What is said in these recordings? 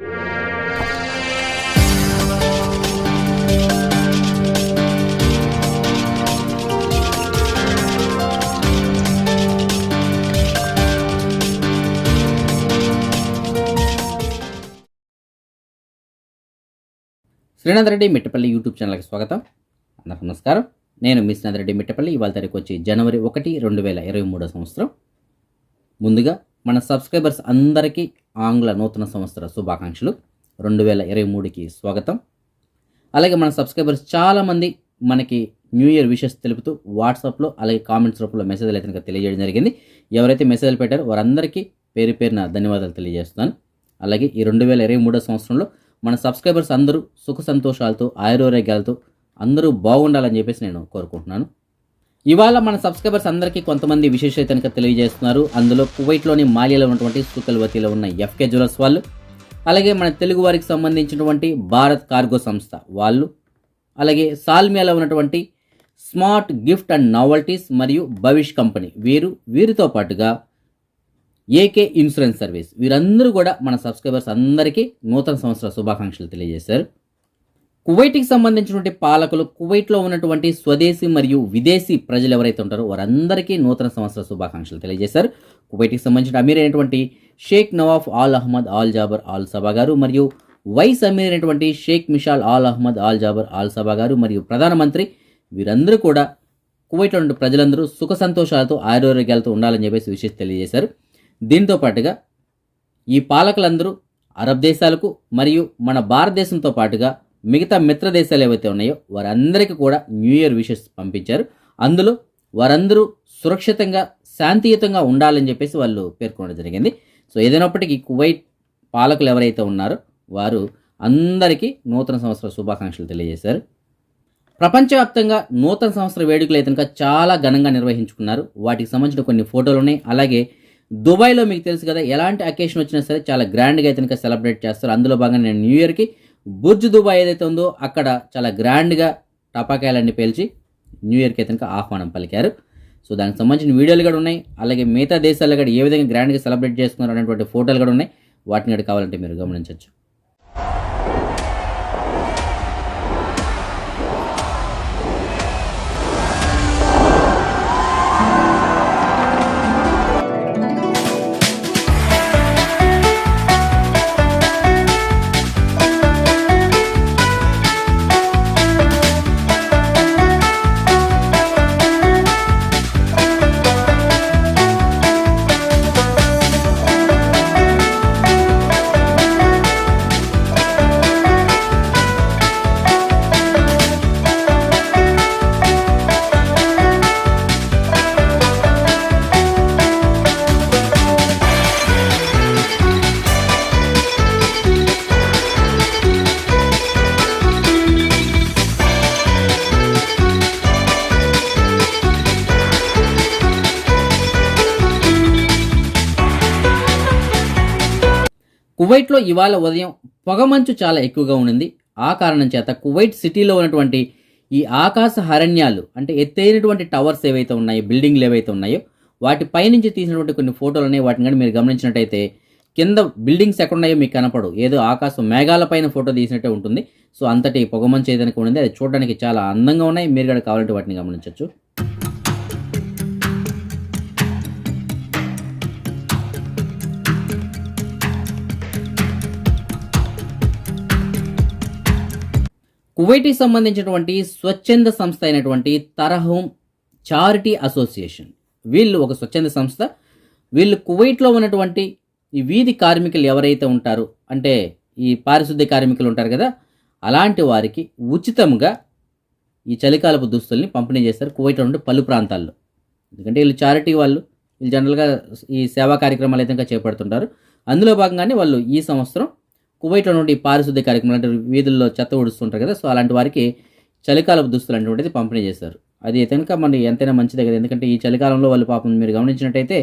Srinath Reddy Mittapalli YouTube ఛానల్కి స్వాగతం. అందరికీ నమస్కారం. నేను మీ శ్రీనాథ్ రెడ్డి మిట్టపల్లి. ఇవాళ తారీఖు వచ్చి జనవరి 1, 2023 సంవత్సరం. ముందుగా మన సబ్స్క్రైబర్స్ అందరికీ ఆంగ్ల నూతన సంవత్సర శుభాకాంక్షలు. 2023కి స్వాగతం. అలాగే మన సబ్స్క్రైబర్స్ చాలామంది మనకి న్యూ ఇయర్ విషెస్ తెలుపుతూ వాట్సాప్లో అలాగే కామెంట్స్ రూపంలో మెసేజ్లు అయితే తెలియజేయడం జరిగింది. ఎవరైతే మెసేజ్లు పెట్టారో వారందరికీ పేరు పేరున ధన్యవాదాలు తెలియజేస్తున్నాను. అలాగే ఈ 2023 సంవత్సరంలో మన సబ్స్క్రైబర్స్ అందరూ సుఖ సంతోషాలతో ఆయురారోగ్యాలతో అందరూ బాగుండాలని చెప్పేసి నేను కోరుకుంటున్నాను. ఇవాళ మన సబ్స్క్రైబర్స్ అందరికీ కొంతమంది విశేషత తెలియజేస్తున్నారు. అందులో కువైట్లోని మాలియాలో ఉన్నటువంటి సుకల్వతిలో ఉన్న ఎఫ్కే జ్యువెలర్స్ వాళ్ళు, అలాగే మన తెలుగు వారికి సంబంధించినటువంటి భారత్ కార్గో సంస్థ వాళ్ళు, అలాగే సాల్మియాలో ఉన్నటువంటి స్మార్ట్ గిఫ్ట్ అండ్ నావల్టీస్ మరియు భవిష్ కంపెనీ వీరితో పాటుగా ఏకే ఇన్సూరెన్స్ సర్వీస్, వీరందరూ కూడా మన సబ్స్క్రైబర్స్ అందరికీ నూతన సంవత్సర శుభాకాంక్షలు తెలియజేశారు. కువైట్కి సంబంధించినటువంటి పాలకులు, కువైట్లో ఉన్నటువంటి స్వదేశీ మరియు విదేశీ ప్రజలు ఎవరైతే ఉంటారో వారందరికీ నూతన సంవత్సర శుభాకాంక్షలు తెలియజేశారు. కువైట్కి సంబంధించిన అమీర్ అయినటువంటి Sheikh Nawaf Al Ahmad Al Jaber Al Sabah గారు మరియు వైస్ అమీర్ అయినటువంటి Sheikh Mishal Al Ahmad Al Jaber Al Sabah గారు మరియు ప్రధానమంత్రి, వీరందరూ కూడా కువైట్లో ఉన్న ప్రజలందరూ సుఖ సంతోషాలతో ఆరోగ్యాలతో ఉండాలని చెప్పేసి విషయం తెలియజేశారు. దీంతో పాటుగా ఈ పాలకులందరూ అరబ్ దేశాలకు మరియు మన భారతదేశంతో పాటుగా మిగతా మిత్ర దేశాలు ఏవైతే ఉన్నాయో వారందరికీ కూడా న్యూ ఇయర్ విషెస్ పంపించారు. అందులో వారందరూ సురక్షితంగా శాంతియుతంగా ఉండాలని చెప్పేసి వాళ్ళు పేర్కొనడం జరిగింది. సో ఏదైనప్పటికీ కువైట్ పాలకులు ఎవరైతే ఉన్నారో వారు అందరికీ నూతన సంవత్సర శుభాకాంక్షలు తెలియజేశారు. ప్రపంచవ్యాప్తంగా నూతన సంవత్సర వేడుకలు అయితే చాలా ఘనంగా నిర్వహించుకున్నారు. వాటికి సంబంధించిన కొన్ని ఫోటోలు ఉన్నాయి. అలాగే దుబాయ్లో మీకు తెలుసు కదా, ఎలాంటి అకేషన్ వచ్చినా సరే చాలా గ్రాండ్గా అయితే సెలబ్రేట్ చేస్తారు. అందులో భాగంగా నేను న్యూ ఇయర్కి బుర్జ్ దుబాయ్ ఏదైతే ఉందో అక్కడ చాలా గ్రాండ్గా టపాకాయలన్నీ పేల్చి న్యూ ఇయర్కి అయితే ఆహ్వానం పలికారు. సో దానికి సంబంధించిన వీడియోలు కూడా ఉన్నాయి. అలాగే మిగతా దేశాల్లో కూడా ఏ విధంగా గ్రాండ్గా సెలబ్రేట్ చేసుకున్నారు అనేటువంటి ఫోటోలు కూడా ఉన్నాయి. వాటిని కూడా కావాలంటే మీరు గమనించవచ్చు. కువైట్లో ఇవాళ ఉదయం పొగమంచు చాలా ఎక్కువగా ఉండింది. ఆ కారణం చేత కువైట్ సిటీలో ఉన్నటువంటి ఈ ఆకాశ అరణ్యాలు అంటే ఎత్తైనటువంటి టవర్స్ ఏవైతే ఉన్నాయో, బిల్డింగ్లు ఏవైతే ఉన్నాయో వాటి పైనుంచి తీసినటువంటి కొన్ని ఫోటోలు ఉన్నాయి. వాటిని కానీ మీరు గమనించినట్టయితే కింద బిల్డింగ్స్ ఎక్కడున్నాయో మీకు కనపడు, ఏదో ఆకాశం మేఘాల పైన ఫోటో తీసినట్టే ఉంటుంది. సో అంతటి పొగమంచు ఏదైనా ఉండింది, అది చూడడానికి చాలా అందంగా ఉన్నాయి. మీరు కూడా కావాలంటే వాటిని గమనించవచ్చు. కువైట్కి సంబంధించినటువంటి స్వచ్ఛంద సంస్థ అయినటువంటి తరహూమ్ చారిటీ అసోసియేషన్, వీళ్ళు ఒక స్వచ్ఛంద సంస్థ. వీళ్ళు కువైట్లో ఉన్నటువంటి ఈ వీధి కార్మికులు ఎవరైతే ఉంటారో, అంటే ఈ పారిశుద్ధ్య కార్మికులు ఉంటారు కదా, అలాంటి వారికి ఉచితంగా ఈ చలికాలపు దుస్తుల్ని పంపిణీ చేస్తారు కువైట్లో ఉండే పలు ప్రాంతాల్లో. ఎందుకంటే వీళ్ళు చారిటీ వాళ్ళు, వీళ్ళు జనరల్గా ఈ సేవా కార్యక్రమాలు అయితే చేపడుతుంటారు. అందులో భాగంగానే వాళ్ళు ఈ సంవత్సరం కువైట్లో నుండి పారిశుద్ధ్య కార్యక్రమాలు అంటే వీధుల్లో చెత్త ఊడుస్తుంటారు కదా, సో అలాంటి వారికి చలికాలపు దుస్తులు అనేటువంటిది పంపిణీ చేస్తారు. అది కనుక మన ఎంతైనా మంచిదే కదా. ఎందుకంటే ఈ చలికాలంలో వాళ్ళు పాపం మీరు గమనించినట్టయితే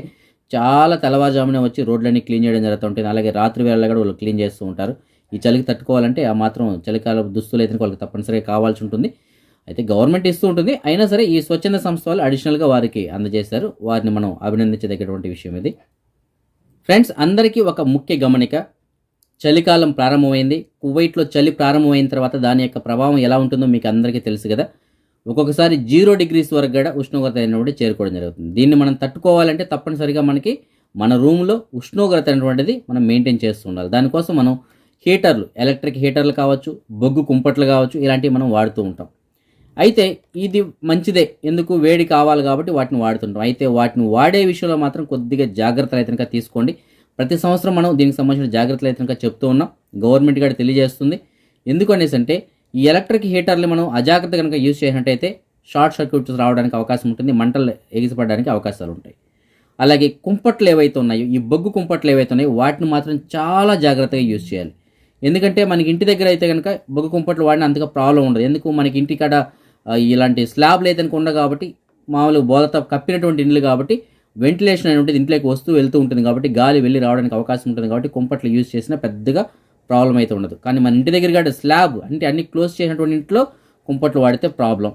చాలా తెల్లవారుజామునే వచ్చి రోడ్లన్నీ క్లీన్ చేయడం జరుగుతూ ఉంటుంది. అలాగే రాత్రి వేళ కూడా వాళ్ళు క్లీన్ చేస్తూ ఉంటారు. ఈ చలికి తట్టుకోవాలంటే ఆ మాత్రం చలికాలపు దుస్తులు అయితే వాళ్ళకి తప్పనిసరిగా కావాల్సి ఉంటుంది. అయితే గవర్నమెంట్ ఇస్తూ ఉంటుంది. అయినా సరే ఈ స్వచ్ఛంద సంస్థ వాళ్ళు అడిషనల్గా వారికి అందజేశారు. వారిని మనం అభినందించదగ్గటువంటి విషయం ఇది. ఫ్రెండ్స్, అందరికీ ఒక ముఖ్య గమనిక, చలికాలం ప్రారంభమైంది. కువైట్లో చలి ప్రారంభమైన తర్వాత దాని యొక్క ప్రభావం ఎలా ఉంటుందో మీకు అందరికీ తెలుసు కదా. ఒక్కొక్కసారి 0 డిగ్రీస్ వరకు కూడా ఉష్ణోగ్రత అనేటువంటి చేరుకోవడం జరుగుతుంది. దీన్ని మనం తట్టుకోవాలంటే తప్పనిసరిగా మనకి మన రూమ్లో ఉష్ణోగ్రత అనేటువంటిది మనం మెయింటైన్ చేస్తూ ఉండాలి. దానికోసం మనం హీటర్లు, ఎలక్ట్రిక్ హీటర్లు కావచ్చు, బొగ్గు కుంపట్లు కావచ్చు, ఇలాంటివి మనం వాడుతూ ఉంటాం. అయితే ఇది మంచిదే, ఎందుకు వేడి కావాలి కాబట్టి వాటిని వాడుతుంటాం. అయితే వాటిని వాడే విషయంలో మాత్రం కొద్దిగా జాగ్రత్తలు అయితే కనుక తీసుకోండి. ప్రతి సంవత్సరం మనం దీనికి సంబంధించిన జాగ్రత్తలు అయితే కనుక చెప్తూ ఉన్నాం. గవర్నమెంట్ కూడా తెలియజేస్తుంది. ఎందుకు అనేసి అంటే ఈ ఎలక్ట్రిక్ హీటర్లు మనం అజాగ్రత్త కనుక యూజ్ చేసినట్టయితే షార్ట్ సర్క్యూట్స్ రావడానికి అవకాశం ఉంటుంది, మంటలు ఎగిసిపడడానికి అవకాశాలు ఉంటాయి. అలాగే కుంపట్లు ఏవైతే ఉన్నాయో, ఈ బొగ్గు కుంపట్లు ఏవైతే ఉన్నాయో వాటిని మాత్రం చాలా జాగ్రత్తగా యూజ్ చేయాలి. ఎందుకంటే మనకి ఇంటి దగ్గర అయితే కనుక బొగ్గు కుంపట్లు వాడిన అంతగా ప్రాబ్లం ఉండదు. ఎందుకు మనకి ఇంటికాడ ఇలాంటి స్లాబ్లు అయితే ఉండవు కాబట్టి, మామూలు బోధతో కప్పినటువంటి ఇండ్లు కాబట్టి వెంటిలేషన్ అనేటువంటిది ఇంట్లోకి వస్తూ వెళ్తూ ఉంటుంది కాబట్టి గాలి వెళ్ళి రావడానికి అవకాశం ఉంటుంది కాబట్టి కుంపట్లు యూజ్ చేసినా పెద్దగా ప్రాబ్లం అయితే ఉండదు. కానీ మన ఇంటి దగ్గర కూడా స్లాబ్ అంటే అన్ని క్లోజ్ చేసినటువంటి ఇంట్లో కుంపట్లు వాడితే ప్రాబ్లం.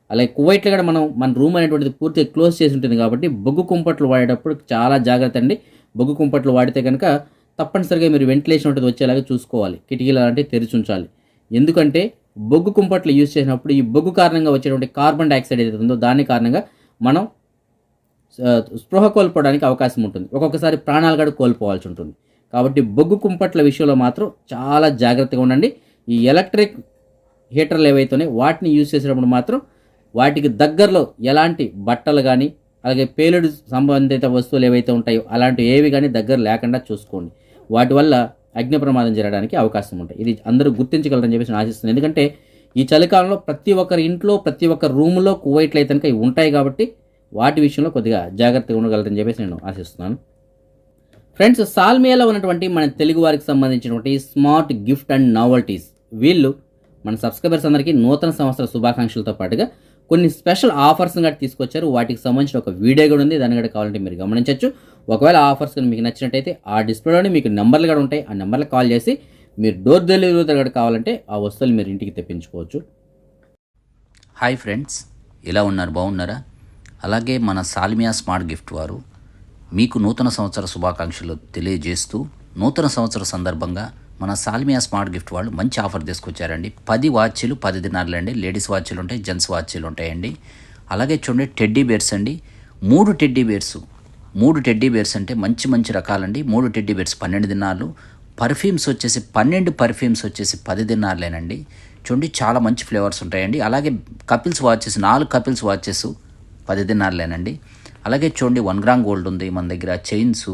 అలాగే కువైట్లో కూడా మన రూమ్ అనేటువంటిది పూర్తిగా క్లోజ్ చేసి ఉంటుంది కాబట్టి బొగ్గు కుంపట్లు వాడేటప్పుడు చాలా జాగ్రత్త అండి. బొగ్గు కుంపట్లు వాడితే కనుక తప్పనిసరిగా మీరు వెంటిలేషన్ ఉంటుంది వచ్చేలాగా చూసుకోవాలి. కిటికీలు అలాంటివి తెరిచి ఉంచాలి. ఎందుకంటే బొగ్గు కుంపట్లు యూజ్ చేసినప్పుడు ఈ బొగ్గు కారణంగా వచ్చేటువంటి కార్బన్ డైఆక్సైడ్ ఏదైతే ఉందో దాని కారణంగా మనం స్పృహ కోల్పోవడానికి అవకాశం ఉంటుంది. ఒక్కొక్కసారి ప్రాణాలు కూడా కోల్పోవాల్సి ఉంటుంది. కాబట్టి బొగ్గు కుంపట్ల విషయంలో మాత్రం చాలా జాగ్రత్తగా ఉండండి. ఈ ఎలక్ట్రిక్ హీటర్లు ఏవైతున్నాయో వాటిని యూజ్ చేసేటప్పుడు మాత్రం వాటికి దగ్గరలో ఎలాంటి బట్టలు కానీ అలాగే పేలుడు సంబంధిత వస్తువులు ఏవైతే ఉంటాయో అలాంటివి ఏవి కానీ దగ్గర లేకుండా చూసుకోండి. వాటి వల్ల అగ్ని ప్రమాదం జరగడానికి అవకాశం ఉంటాయి. ఇది అందరూ గుర్తించగలరని చెప్పేసి నేను ఆశిస్తున్నాను. ఎందుకంటే ఈ చలికాలంలో ప్రతి ఒక్కరి ఇంట్లో ప్రతి ఒక్క రూమ్లో కువైట్లో అయితే కనుక ఇవి ఉంటాయి కాబట్టి వాటి విషయంలో కొద్దిగా జాగ్రత్తగా ఉండగలరని చెప్పేసి నేను ఆశిస్తున్నాను. ఫ్రెండ్స్, సాల్మియాలో ఉన్నటువంటి మన తెలుగు వారికి సంబంధించినటువంటి స్మార్ట్ గిఫ్ట్ అండ్ నావల్టీస్ వీళ్ళు మన సబ్స్క్రైబర్స్ అందరికీ నూతన సంవత్సర శుభాకాంక్షలతో పాటుగా కొన్ని స్పెషల్ ఆఫర్స్ కూడా తీసుకొచ్చారు. వాటికి సంబంధించిన ఒక వీడియో కూడా ఉంది, దాన్ని కూడా కావాలంటే మీరు గమనించవచ్చు. ఒకవేళ ఆఫర్స్ కానీ మీకు నచ్చినట్టయితే ఆ డిస్ప్లేలోనే మీకు నెంబర్లు కూడా ఉంటాయి. ఆ నెంబర్లకు కాల్ చేసి మీరు డోర్ డెలివరీ కూడా కావాలంటే ఆ వస్తువులు మీరు ఇంటికి తెప్పించుకోవచ్చు. హాయ్ ఫ్రెండ్స్, ఎలా ఉన్నారు? బాగున్నారా? అలాగే మన సాల్మియా స్మార్ట్ గిఫ్ట్ వారు మీకు నూతన సంవత్సర శుభాకాంక్షలు తెలియజేస్తూ నూతన సంవత్సర సందర్భంగా మన సాల్మియా స్మార్ట్ గిఫ్ట్ వాళ్ళు మంచి ఆఫర్ తీసుకొచ్చారండి. 10 వాచ్లు 10 దినార్లు అండి. లేడీస్ వాచ్లు ఉంటాయి, జెంట్స్ వాచ్లు ఉంటాయండి. అలాగే చూడండి టెడ్డీ బేర్స్ అండి. 3 టెడ్డీ బేర్స్ అంటే మంచి మంచి రకాలండి. 3 టెడ్డీ బేర్స్ 12 దినార్లు. పర్ఫ్యూమ్స్ వచ్చేసి 12 పర్ఫ్యూమ్స్ వచ్చేసి 10 దినార్లేనండి. చూడండి చాలా మంచి ఫ్లేవర్స్ ఉంటాయండి. అలాగే కపిల్స్ వాచెస్ 4 కపిల్స్ వాచెస్ 10 దినార్లేనండి. అలాగే చూడండి 1 గ్రామ్ గోల్డ్ ఉంది మన దగ్గర, చైన్స్,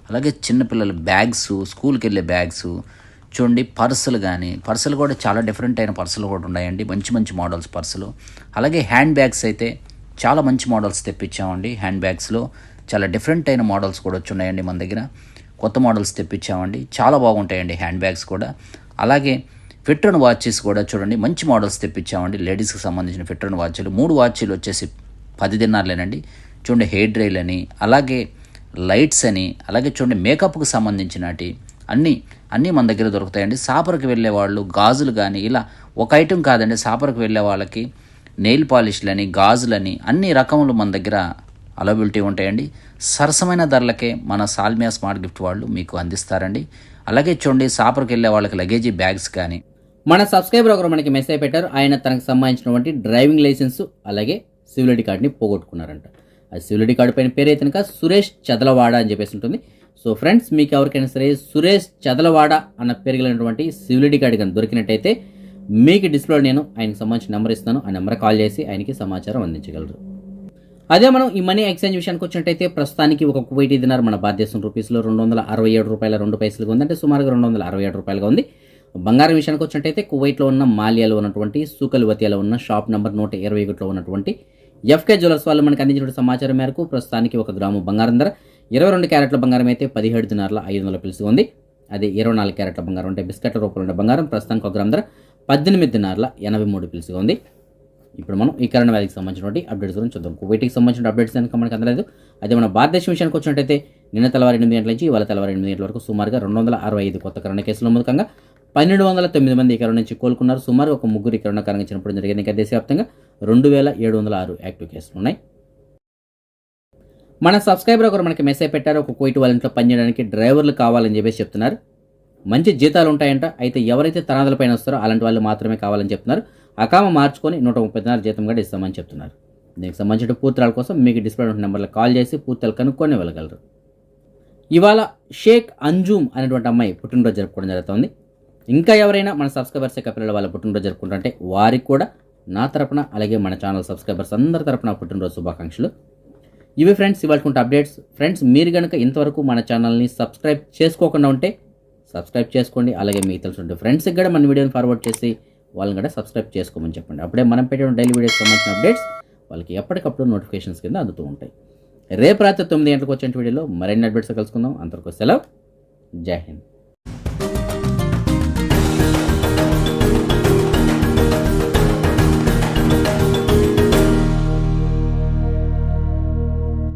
అలాగే చిన్నపిల్లల బ్యాగ్స్, స్కూల్కి వెళ్ళే బ్యాగ్స్, చూడండి పర్సులు కూడా చాలా డిఫరెంట్ అయిన పర్సులు కూడా ఉన్నాయండి. మంచి మంచి మోడల్స్ పర్సులు. అలాగే హ్యాండ్ బ్యాగ్స్ అయితే చాలా మంచి మోడల్స్ తెప్పించామండి. హ్యాండ్ బ్యాగ్స్లో చాలా డిఫరెంట్ అయిన మోడల్స్ కూడా వచ్చున్నాయండి మన దగ్గర. కొత్త మోడల్స్ తెప్పించామండి, చాలా బాగుంటాయండి హ్యాండ్ బ్యాగ్స్ కూడా. అలాగే ఫిట్రన్ వాచెస్ కూడా చూడండి మంచి మోడల్స్ తెప్పించామండి. లేడీస్కి సంబంధించిన ఫిట్రన్ వాచ్లు 3 వాచ్లు వచ్చేసి 10 దినార్లేనండి. చూడండి హెయిర్ డ్రైల్ అని, అలాగే లైట్స్ అని, అలాగే చూడండి మేకప్కి సంబంధించినటి అన్నీ మన దగ్గర దొరుకుతాయండి. సాపర్కి వెళ్ళే వాళ్ళు గాజులు కానీ ఇలా ఒక ఐటెం కాదండి, సాపర్కి వెళ్ళే వాళ్ళకి నెయిల్ పాలిష్లని, గాజులని అన్ని రకములు మన దగ్గర అవైలబిలిటీ ఉంటాయండి. సరసమైన ధరలకే మన సాల్మియా స్మార్ట్ గిఫ్ట్ వాళ్ళు మీకు అందిస్తారండి. అలాగే చూడండి సాపర్కి వెళ్ళే వాళ్ళకి లగేజీ బ్యాగ్స్ కానీ. మన సబ్స్క్రైబర్ ఒకరు మనకి మెసేజ్ పెట్టారు. ఆయన తనకు సంబంధించినటువంటి డ్రైవింగ్ లైసెన్స్ అలాగే సివిల్ కార్డ్ని పోగొట్టుకున్నారంట. ఆ సివిల్ కార్డు పైన పేరు అయితే కనుక సురేష్ చదలవాడ అని చెప్పేసి ఉంటుంది. సో ఫ్రెండ్స్, మీకు ఎవరికైనా సరే సురేష్ చదలవాడ అన్న పేరు కలిగినటువంటి సివిల్ కార్డు కానీ దొరికినట్టయితే మీకు డిస్ప్లేలో నేను ఆయనకు సంబంధించిన నెంబర్ ఇస్తాను. ఆ నెంబర్ కాల్ చేసి ఆయనకి సమాచారం అందించగలరు. అదే మనం ఈ మనీ ఎక్స్చేంజ్ విషయానికి వచ్చినట్టయితే ప్రస్తుతానికి ఒక కువైటీ దినార్ మన భారతదేశం రూపీస్లో 267 రూపాయల 2 పైసలుగా ఉంది. అంటే సుమారుగా 267 రూపాయలుగా ఉంది. బంగారం విషయానికి వచ్చినట్టయితే కువైట్లో ఉన్న మాలియాలో ఉన్నటువంటి సూకల్వతియాలో ఉన్న షాప్ నెంబర్ 121లో ఉన్నటువంటి ఎఫ్కే జ్యువెలర్స్ వాళ్ళు మనకు అందించిన సమాచారం మేరకు ప్రస్తుతానికి 1 గ్రాము బంగారం ధర 22 క్యారెట్ల బంగారం అయితే 17 దినార్ల 500 పిలుసు ఉంది. అదే 24 క్యారెట్ల బంగారం అంటే బిస్కెట్ల రూపంలో ఉన్న బంగారం ప్రస్తుతానికి 1 గ్రామ్ ధర 18 దినార్ల 83 పిలుసుగా ఉంది. ఇప్పుడు మనం ఈ కరెంట్ వ్యాలీకి సంబంధించినటువంటి అప్డేట్స్ గురించి చూద్దాం. కువైట్కి సంబంధించిన అప్డేట్స్ కనుక మనకు అందలేదు. అదే మన భారతదేశం విషయానికి వచ్చినట్టయితే నిన్న తెల్లవారు 8 గంటల నుంచి ఇవాళ తెల్లవారు 8 గంటల వరకు సుమారుగా 265 కొత్త కరోనా కేసులు మూలకంగా 1209 మంది ఈ కరోనా నుంచి కోలుకున్నారు. సుమారు ఒక 3 కరోనా కారణంగా చనిపోవడం జరిగింది. ఇంకా దేశవ్యాప్తంగా 2706 యాక్టివ్ కేసులు ఉన్నాయి. మన సబ్స్క్రైబర్ ఒకరు మనకి మెసేజ్ పెట్టారు. ఒక కువైట్ వాళ్ళ ఇంట్లో పనిచేయడానికి డ్రైవర్లు కావాలని చెప్పేసి చెప్తున్నారు. మంచి జీతాలు ఉంటాయంట. అయితే ఎవరైతే తనాదుల పైన వస్తారో అలాంటి వాళ్ళు మాత్రమే కావాలని చెప్తున్నారు. అకామ మార్చుకొని 130 దినాల జీతం కూడా ఇస్తామని చెప్తున్నారు. దీనికి సంబంధించిన పూర్తిరాల కోసం మీకు డిస్ప్లే ఉన్న నెంబర్లో కాల్ చేసి పూర్తిలు కనుక్కొని వెళ్ళగలరు. ఇవాళ షేక్ అంజూమ్ అనేటువంటి అమ్మాయి పుట్టినరోజు జరుపుకోవడం జరుగుతుంది. ఇంకా ఎవరైనా మన సబ్స్క్రైబర్స్ యొక్క పిల్లల వాళ్ళ పుట్టినరోజు జరుపుకుంటుంటే వారికి కూడా నా తరపున అలాగే మన ఛానల్ సబ్స్క్రైబర్స్ అందరి తరపున పుట్టినరోజు శుభాకాంక్షలు. ఇవి ఫ్రెండ్స్ ఇవాళ అప్డేట్స్. ఫ్రెండ్స్ మీరు కనుక ఇంతవరకు మన ఛానల్ని సబ్స్క్రైబ్ చేసుకోకుండా ఉంటే సబ్స్క్రైబ్ చేసుకోండి. అలాగే మీకు తెలిసిన ఫ్రెండ్స్కి కూడా మన వీడియోని ఫార్వర్డ్ చేసి వాళ్ళని కూడా సబ్స్క్రైబ్ చేసుకోమని చెప్పండి. అప్పుడే మనం పెట్టిన డైలీ వీడియోకి సంబంధించిన అప్డేట్స్ వాళ్ళకి ఎప్పటికప్పుడు నోటిఫికేషన్స్ కింద అందుతూ ఉంటాయి. రేపు రాత్రి 9 గంటలకు వచ్చే వీడియోలో మరిన్ని అప్డేట్స్ కలుసుకుందాం. అంతవరకు సెలవు. జై హింద్.